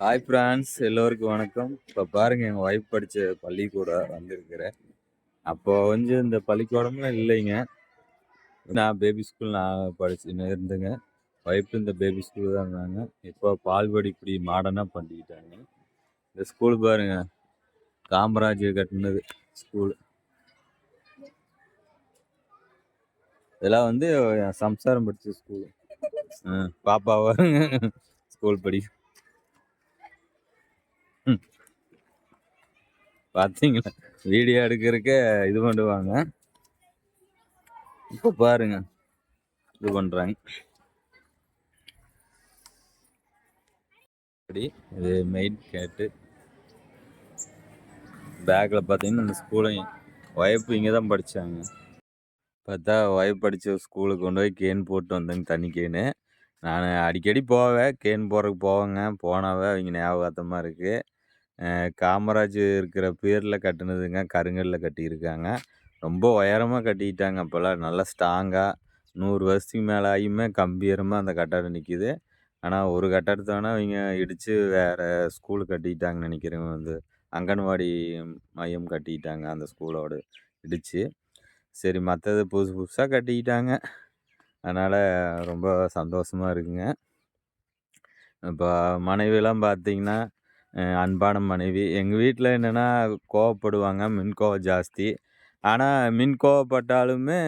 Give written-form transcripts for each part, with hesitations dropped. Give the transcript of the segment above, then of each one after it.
Hi France, எல்லோருக்கும் வணக்கம். இப்போ பாருங்க, எங்கள் ஒய்ஃப் படித்த பள்ளிக்கூடம் வந்திருக்கிறேன். அப்போ கொஞ்சம் இந்த பள்ளிக்கூடம்லாம் இல்லைங்க. நான் பேபி ஸ்கூல் நான் படிச்சுன்னு இருந்தேங்க. ஒய்ஃப் இந்த பேபி ஸ்கூல் தான் இருந்தாங்க. இப்போ பால்வாடி இப்படி மாடர்னாக பண்ணிக்கிட்டாங்க. இந்த ஸ்கூல் பாருங்க, காமராஜ் கட்டினது ஸ்கூல். இதெல்லாம் வந்து என் சம்சாரம் படித்த ஸ்கூல். பாப்பாவை ஸ்கூல் படி பார்த்தீங்களா? வீடியோ எடுக்கிறதுக்கு இது பண்ணுவாங்க. இப்போ பாருங்க, இது பண்ணுறாங்க. இது மெயின் கேட்டு பேக்கில் பார்த்தீங்கன்னா இந்த ஸ்கூலையும் ஒய்ஃப் இங்கே தான் படித்தாங்க. பார்த்தா ஒய்ஃப் படித்த ஸ்கூலுக்கு கொண்டு போய் கேன் போட்டு வந்தேங்க, தண்ணி கேனு. நான் அடிக்கடி போவேன், கேன் போடுறதுக்கு போவேங்க. போனாவே அவங்க ஞாபகார்த்தமாக இருக்குது. காமராஜ் இருக்கிற பேரில் கட்டினதுங்க, கருங்கல்ல கட்டியிருக்காங்க. ரொம்ப உயரமாக கட்டிக்கிட்டாங்க. அப்போல்லாம் நல்லா ஸ்ட்ராங்காக 100 வருஷத்துக்கு மேலே ஆகியுமே கம்பீரமாக அந்த கட்டடம் நிற்கிது. ஆனால் ஒரு கட்டடத்தை வேணால் அவங்க இடித்து வேறு ஸ்கூலு கட்டிக்கிட்டாங்கன்னு நினைக்கிறேன். வந்து அங்கன்வாடி மையம் கட்டிக்கிட்டாங்க அந்த ஸ்கூலோடு இடித்து. சரி, மற்றது புதுசு புதுசாக கட்டிக்கிட்டாங்க. அதனால் ரொம்ப சந்தோஷமாக இருக்குங்க. இப்போ மனைவிலாம் பார்த்திங்கன்னா, அன்பான மனைவி. எங்கள் வீட்டில் என்னென்னா கோவப்படுவாங்க, மின்கோவம் ஜாஸ்தி. ஆனால் மின் கோவப்பட்டாலுமே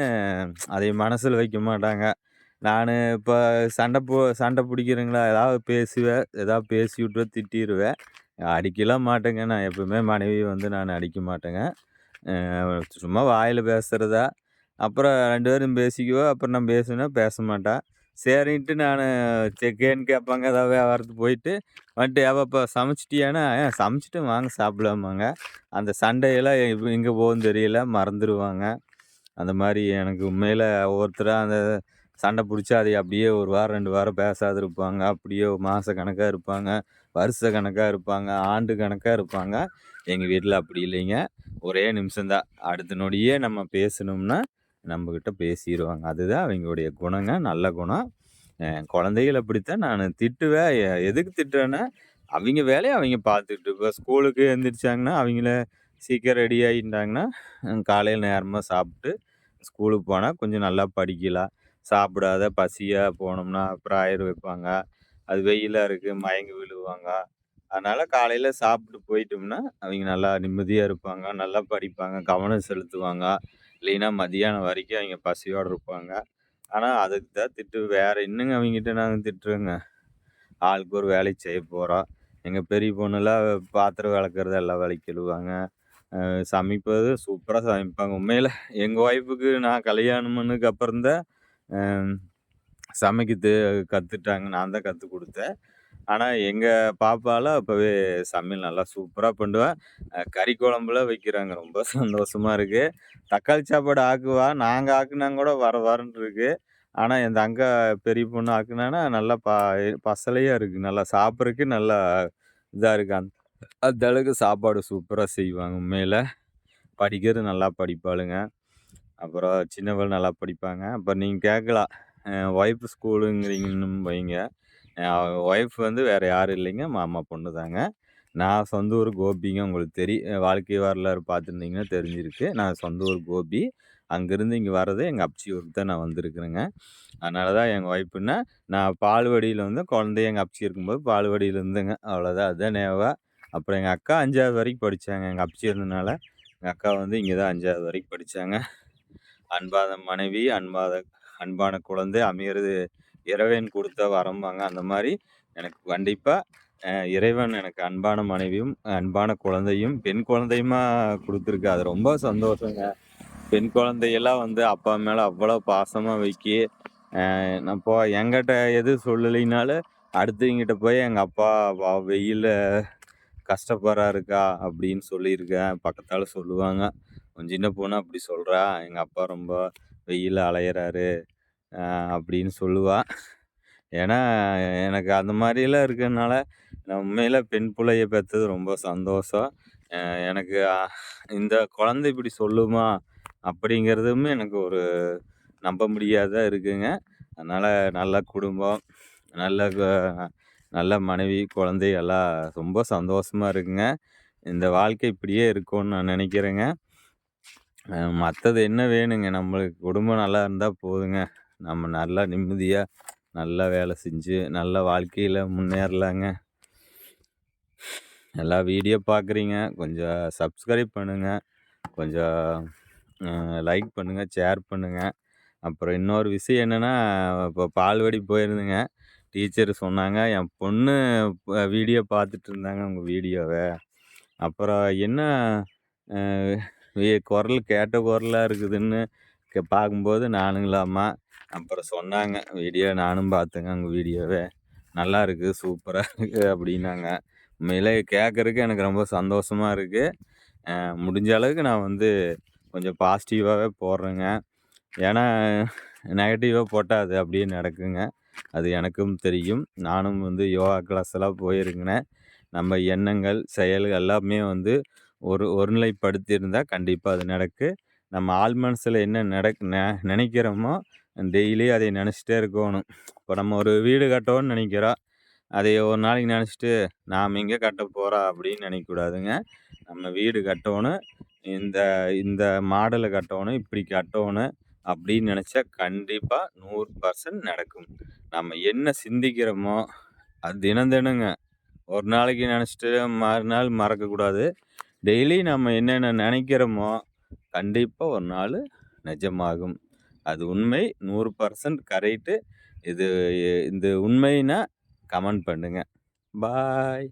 அதை மனசில் வைக்க மாட்டாங்க. நான் இப்போ சண்டை பிடிக்கிறீங்களா, ஏதாவது பேசுவேன், ஏதாவது பேசி விட்டு திட்டிடுவேன். அடிக்கலாம் மாட்டேங்க. நான் எப்பவுமே மனைவி வந்து நான் அடிக்க மாட்டேங்க. சும்மா வாயில் பேசுகிறதா. அப்புறம் 2 பேரும் பேசிக்குவோம். அப்புறம் நான் பேசுனா பேச மாட்டா. சரின்ட்டு நான் கேன்னு கேட்பாங்க. ஏதாவது வியாபாரத்துக்கு போயிட்டு வந்துட்டு, "ஏவாப்பா சமைச்சிட்டியானா?" சமைச்சிட்டேன், வாங்க சாப்பிடலாமாங்க." அந்த சண்டையெல்லாம் எங்கே போகுதுன்னு தெரியல, மறந்துடுவாங்க. அந்த மாதிரி எனக்கு உண்மையில் ஒவ்வொருத்தராக அந்த சண்டை பிடிச்சா அதை அப்படியே 1 வாரம் 2 வாரம் பேசாது இருப்பாங்க. அப்படியே மாத கணக்காக இருப்பாங்க, வருஷ கணக்காக இருப்பாங்க, ஆண்டு கணக்காக இருப்பாங்க. எங்கள் வீட்டில் அப்படி இல்லைங்க. ஒரே நிமிஷம்தான். அடுத்த நொடியே நம்ம பேசணும்னா நம்மக்கிட்ட பேசிடுவாங்க. அதுதான் அவங்களுடைய குணங்க, நல்ல குணம். குழந்தைகள் அப்படித்தான். நான் திட்டுவேன். எதுக்கு திட்டுறேன்னா, அவங்க வேலையை அவங்க பார்த்துட்டு, இப்போ ஸ்கூலுக்கு எழுந்திரிச்சாங்கன்னா அவங்கள சீக்கிரம் ரெடி ஆகிட்டாங்கன்னா காலையில் நேரமாக சாப்பிட்டு ஸ்கூலுக்கு போனால் கொஞ்சம் நல்லா படிக்கலாம். சாப்பிடாத பசியாக போனோம்னா அப்புறம் ஆயிரம் வைப்பாங்க. அது வெயிலாக இருக்குது, மயங்கி விழுவாங்க. அதனால் காலையில் சாப்பிட்டு போயிட்டோம்னா அவங்க நல்லா நிம்மதியாக இருப்பாங்க, நல்லா படிப்பாங்க, கவனம் செலுத்துவாங்க. இல்லைன்னா மதியானம் வரைக்கும் அவங்க பசியோடு இருப்பாங்க. ஆனால் அதுக்கு தான் வேறு என்னங்க அவங்ககிட்ட நாங்கள் திட்டுறோங்க. ஆளுக்கு ஒரு வேலையை செய்ய போகிறோம். எங்கள் பெரிய பொண்ணுலாம் பாத்திரம் விளக்குறது எல்லா வேலையும் கழுவுவாங்க. சமைப்பது சூப்பராக சமைப்பாங்க. உண்மையில் எங்கள் ஒய்ஃபுக்கு நான் கல்யாணம் பண்ணதுக்கு அப்புறம் தான் சமைக்க கற்றுட்டாங்க. நான் தான் கற்றுக் கொடுத்தேன். ஆனால் எங்கள் பாப்பாலாம் அப்போவே சமையல் நல்லா சூப்பராக பண்ணுவேன். கறி குழம்புலாம் வைக்கிறாங்க. ரொம்ப சந்தோஷமாக இருக்குது. தக்காளி சாப்பாடு ஆக்குவா. நாங்கள் ஆக்குனா கூட வர வரன்னு இருக்குது. ஆனால் என் தங்கை பெரிய பொண்ணு ஆக்குனானா நல்லா பசலையாக இருக்குது. நல்லா சாப்பிட்றதுக்கு நல்லா இதாக இருக்குது. அந்த அளவுக்கு சாப்பாடு சூப்பராக செய்வாங்க. உண்மையில் படிக்கிறது நல்லா படிப்பாளுங்க. அப்புறம் சின்னவள் நல்லா படிப்பாங்க. அப்புறம் நீங்கள் கேட்கலாம், ஒய்ஃப் ஸ்கூலுங்கிறீங்கன்னு வைங்க. ஒய்ஃப் வந்து வேறு யாரும் இல்லைங்க, மாமா பொண்ணு தாங்க. நான் சொந்த ஊர் கோபிங்க. உங்களுக்கு வாழ்க்கை வரலாறு பார்த்துருந்தீங்கன்னா தெரிஞ்சிருக்கு. நான் சொந்த ஊர் கோபி. அங்கேருந்து இங்கே வர்றது எங்கள் அப்ச்சி ஊருக்கு தான் நான் வந்திருக்கிறேங்க. அதனால தான் எங்கள் ஒய்ஃப்னா, நான் பால்வாடியில் வந்து குழந்தைய எங்கள் அப்ச்சி இருக்கும்போது பால்வாடியில் இருந்தேங்க. அவ்வளோதான், அதுதான் ஞாபகம். அப்புறம் எங்கள் அக்கா 5வது வரைக்கும் படித்தாங்க. எங்கள் அப்ச்சி இருந்தனால எங்கள் அக்கா வந்து இங்கே தான் 5வது வரைக்கும் படித்தாங்க. அன்பான மனைவி, அன்பான குழந்தை அமையிறது இறைவன் கொடுத்த வரம்பாங்க. அந்த மாதிரி எனக்கு கண்டிப்பாக இறைவன் எனக்கு அன்பான மனைவியும், அன்பான குழந்தையும், பெண் குழந்தையுமா கொடுத்துருக்கு. அது ரொம்ப சந்தோஷங்க. பெண் குழந்தையெல்லாம் வந்து அப்பா மேலே அவ்வளோ பாசமாக வைக்கி, நான் என்கிட்ட எது சொல்லலைனாலும் அடுத்தவங்கிட்ட போய் எங்கள் அப்பா வெயிலில் கஷ்டப்படுறாருக்கா அப்படின்னு சொல்லியிருக்கேன். பக்கத்தால் சொல்லுவாங்க, "உன் சின்ன பொண்ணு அப்படி சொல்கிறா, எங்கள் அப்பா ரொம்ப வெயிலில் அலையிறாரு" அப்படின்னு சொல்லுவா. ஏன்னா எனக்கு அந்த மாதிரிலாம் இருக்கிறதுனால நான் உண்மையில் பெண் பிள்ளைய பெற்றது ரொம்ப சந்தோஷம். எனக்கு இந்த குழந்தை இப்படி சொல்லுமா அப்படிங்கிறதுமே எனக்கு ஒரு நம்ப முடியாததாக இருக்குங்க. அதனால் நல்ல குடும்பம், நல்ல நல்ல மனைவி, குழந்தை எல்லாம் ரொம்ப சந்தோஷமா இருக்குங்க. இந்த வாழ்க்கை இப்படியே இருக்கும்னு நான் நினைக்கிறேங்க. மத்தது என்ன வேணுங்க? நம்மளுக்கு குடும்பம் நல்லா இருந்தா போதுங்க. நம்ம நல்லா நிம்மதியா, நல்லா வேலை செஞ்சு, நல்ல வாழ்க்கையில முன்னேறலாங்க. எல்லா வீடியோ பார்க்குறீங்க. கொஞ்சம் சப்ஸ்கிரைப் பண்ணுங்க. கொஞ்சம் லைக் பண்ணுங்க, ஷேர் பண்ணுங்க. அப்புறம் இன்னொரு விஷயம் என்னன்னா, இப்போ பால்வாடி போயிருந்தேங்க. டீச்சர் சொன்னாங்க, என் பொண்ணு வீடியோ பார்த்துட்டு இருந்தாங்க உங்க வீடியோவ. அப்புறம் என்ன அ குரல் கேட்ட குரலா இருக்குதுன்னு பார்க்கும்போது நானுங்களாம்மா. அப்புறம் சொன்னாங்க, வீடியோ நானும் பார்த்தேங்க உங்க வீடியோவ. நல்லா இருக்கு, சூப்பரா இருக்கு அப்படின்னாங்க. உண்மையிலே கேட்கறக்கு எனக்கு ரொம்ப சந்தோஷமா இருக்கு. முடிஞ்ச அளவுக்கு நான் வந்து கொஞ்சம் பாசிட்டிவாவே போடுறேங்க. ஏன்னா, நெகட்டிவா போட்டா அது அப்படியே நடக்குங்க. அது எனக்கும் தெரியும். நானும் வந்து யோகா கிளாஸ்லாம் போயிருக்கிறேன். நம்ம எண்ணங்கள், செயல்கள் எல்லாமே வந்து ஒருநிலைப்படுத்தியிருந்தா கண்டிப்பா அது நடக்கு. நம்ம ஆழ் மனசுல என்ன நெனைக்கிறோமோ, டெய்லி அதை நெனச்சுட்டே இருக்கோணும். இப்போ நம்ம ஒரு வீடு கட்டோன்னு நெனைக்கிறோம். அதை ஒரு நாளைக்கு நெனச்சுட்டு, "நாம எங்க கட்டப்போறோம்" அப்படின்னு நெனைக்கக்கூடாதுங்க. நம்ம வீடு கட்டோணும். இந்த இந்த மாடல்ல கட்டோணும், இப்படி கட்டோணும் அப்படின்னு நெனச்சா கண்டிப்பா 100% நடக்கும். நம்ம என்ன சிந்திக்கிறோமோ, அது தினம் தினங்க. ஒரு நாளைக்கு நெனச்சுட்டு மறுநாள் மறக்கக்கூடாது. டெய்லி நம்ம என்னென்ன நெனைக்கிறோமோ, கண்டிப்பா ஒரு நாளு நிஜமாகும். அது உண்மை 100% கரெக்ட்டு. இது இது உண்மைன்னா கமெண்ட் பண்ணுங்க. பாய்.